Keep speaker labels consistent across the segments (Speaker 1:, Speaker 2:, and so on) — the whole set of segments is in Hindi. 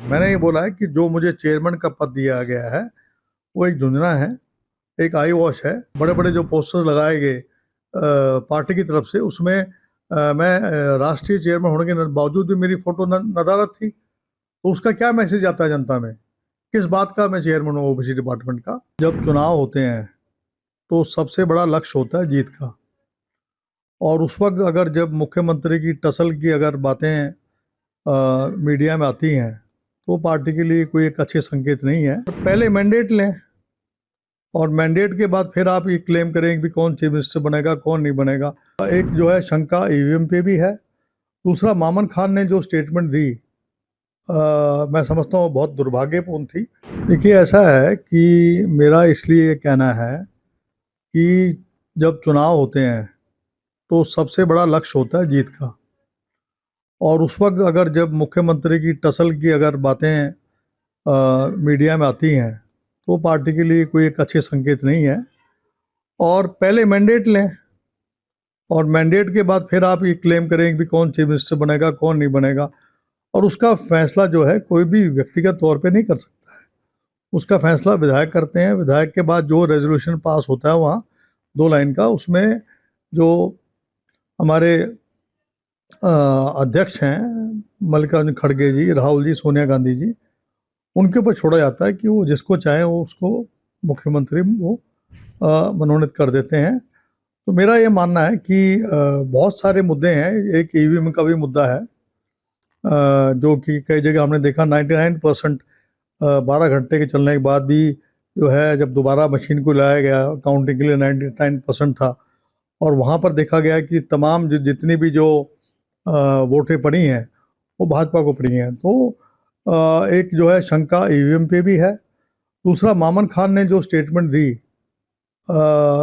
Speaker 1: मैंने ये बोला है कि जो मुझे चेयरमैन का पद दिया गया है वो एक झुंझुना है, एक आई वॉश है। बड़े बड़े जो पोस्टर्स लगाए गए पार्टी की तरफ से, उसमें मैं राष्ट्रीय चेयरमैन होने के बावजूद भी मेरी फोटो नदारद थी। तो उसका क्या मैसेज आता है जनता में? किस बात का मैं चेयरमैन हूँ ओबीसी डिपार्टमेंट का? जब चुनाव होते हैं तो सबसे बड़ा लक्ष्य होता है जीत का, और उस वक्त अगर जब मुख्यमंत्री की टसल की अगर बातें मीडिया में आती हैं तो पार्टी के लिए कोई एक अच्छे संकेत नहीं है। पहले मैंडेट लें और मैंडेट के बाद फिर आप ये क्लेम करें कि कौन चीफ मिनिस्टर बनेगा, कौन नहीं बनेगा। एक जो है शंका ईवीएम पे भी है। दूसरा, मामन खान ने जो स्टेटमेंट दी, मैं समझता हूँ बहुत दुर्भाग्यपूर्ण थी। देखिए, ऐसा है कि मेरा इसलिए ये कहना है कि जब चुनाव होते हैं तो सबसे बड़ा लक्ष्य होता है जीत का, और उस वक्त अगर जब मुख्यमंत्री की टसल की अगर बातें मीडिया में आती हैं तो पार्टी के लिए कोई एक अच्छे संकेत नहीं है। और पहले मैंडेट लें और मैंडेट के बाद फिर आप ये क्लेम करें कि कौन चीफ मिनिस्टर बनेगा, कौन नहीं बनेगा। और उसका फैसला जो है कोई भी व्यक्तिगत तौर पे नहीं कर सकता है, उसका फैसला विधायक करते हैं। विधायक के बाद जो रेजोल्यूशन पास होता है वहाँ 2 लाइन का, उसमें जो हमारे अध्यक्ष हैं मल्लिकार्जुन खड़गे जी, राहुल जी, सोनिया गांधी जी, उनके ऊपर छोड़ा जाता है कि वो जिसको चाहे वो उसको मुख्यमंत्री वो मनोनीत कर देते हैं। तो मेरा ये मानना है कि बहुत सारे मुद्दे हैं। एक ईवीएम का भी मुद्दा है, जो कि कई जगह हमने देखा 99% 12 घंटे के चलने के बाद भी जो है, जब दोबारा मशीन को लाया गया काउंटिंग के लिए 99% था, और वहाँ पर देखा गया कि तमाम जितनी भी जो वोटें पड़ी हैं वो भाजपा को पड़ी हैं। तो एक जो है शंका ईवीएम पे भी है। दूसरा, मामन खान ने जो स्टेटमेंट दी,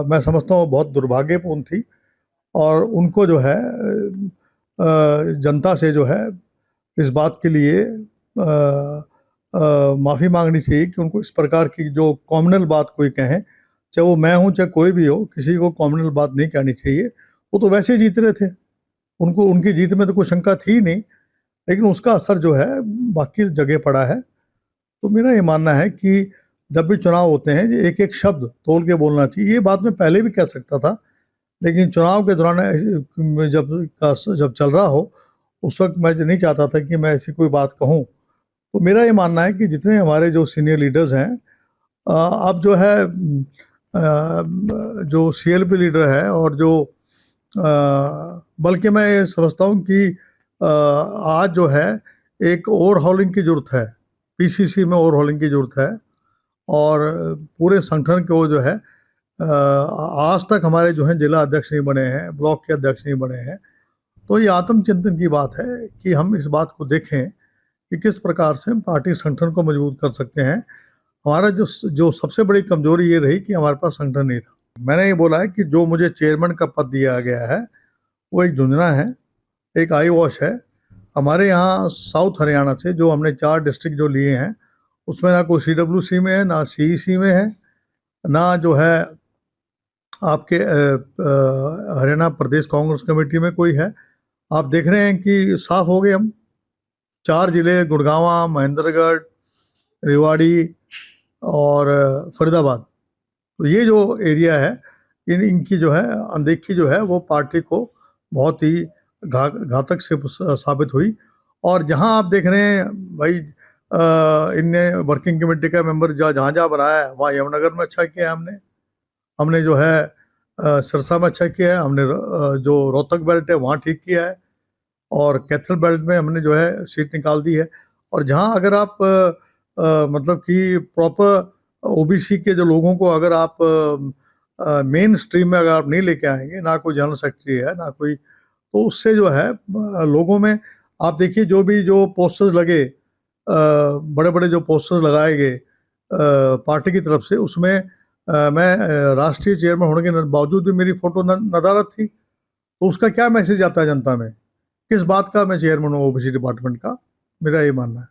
Speaker 1: मैं समझता हूँ बहुत दुर्भाग्यपूर्ण थी, और उनको जो है जनता से जो है इस बात के लिए माफ़ी मांगनी चाहिए कि उनको इस प्रकार की जो कॉम्युनल बात कोई कहें, चाहे वो मैं हूँ चाहे कोई भी हो, किसी को कॉम्युनल बात नहीं कहनी चाहिए। वो तो वैसे ही जीत रहे थे, उनको उनकी जीत में तो कोई शंका थी नहीं, लेकिन उसका असर जो है बाकी जगह पड़ा है। तो मेरा ये मानना है कि जब भी चुनाव होते हैं एक एक शब्द तोल के बोलना चाहिए। ये बात मैं पहले भी कह सकता था, लेकिन चुनाव के दौरान जब चल रहा हो उस वक्त मैं नहीं चाहता था कि मैं ऐसी कोई बात कहूँ। तो मेरा ये मानना है कि जितने हमारे जो सीनियर लीडर्स हैं, अब जो है जो सीएलपी लीडर है, और जो बल्कि मैं ये समझता हूँ कि आज जो है एक ओवरहॉलिंग की ज़रूरत है, पीसीसी में ओवरहॉलिंग की ज़रूरत है। और पूरे संगठन को जो है, आज तक हमारे जो हैं जिला अध्यक्ष नहीं बने हैं, ब्लॉक के अध्यक्ष नहीं बने हैं। तो ये आत्मचिंतन की बात है कि हम इस बात को देखें कि किस प्रकार से हम पार्टी संगठन को मजबूत कर सकते हैं। हमारा जो जो सबसे बड़ी कमजोरी ये रही कि हमारे पास संगठन नहीं था। मैंने ये बोला है कि जो मुझे चेयरमैन का पद दिया गया है वो एक झुंझुना है, एक आई वॉश है। हमारे यहाँ साउथ हरियाणा से जो हमने 4 डिस्ट्रिक्ट जो लिए हैं, उसमें ना कोई CWC में है, ना CEC में है, ना जो है आपके हरियाणा प्रदेश कांग्रेस कमेटी में कोई है। आप देख रहे हैं कि साफ हो गए हम। 4 जिले, गुड़गांव, महेंद्रगढ़, रेवाड़ी और फरीदाबाद। तो ये जो एरिया है, इनकी जो है अनदेखी जो है वो पार्टी को बहुत ही घातक से साबित हुई। और जहां आप देख रहे हैं भाई, इनने वर्किंग कमेटी का मेंबर जहाँ जहाँ बनाया है, वहाँ यमुनानगर में अच्छा किया है। हमने जो है सिरसा में अच्छा किया है, हमने जो रोहतक बेल्ट है वहाँ ठीक किया है, और कैथल बेल्ट में हमने जो है सीट निकाल दी है। और जहाँ अगर आप मतलब कि प्रॉपर ओबीसी के जो लोगों को अगर आप मेन स्ट्रीम में अगर आप नहीं लेके आएंगे, ना कोई जनरल सेक्रेटरी है ना कोई, तो उससे जो है लोगों में, आप देखिए जो भी जो पोस्टर्स लगे, बड़े बड़े जो पोस्टर्स लगाए गए पार्टी की तरफ से, उसमें मैं राष्ट्रीय चेयरमैन होने के बावजूद भी मेरी फोटो नदारद थी। तो उसका क्या मैसेज आता है जनता में? किस बात का मैं चेयरमैन हूँ ओबीसी डिपार्टमेंट का? मेरा ये मानना है।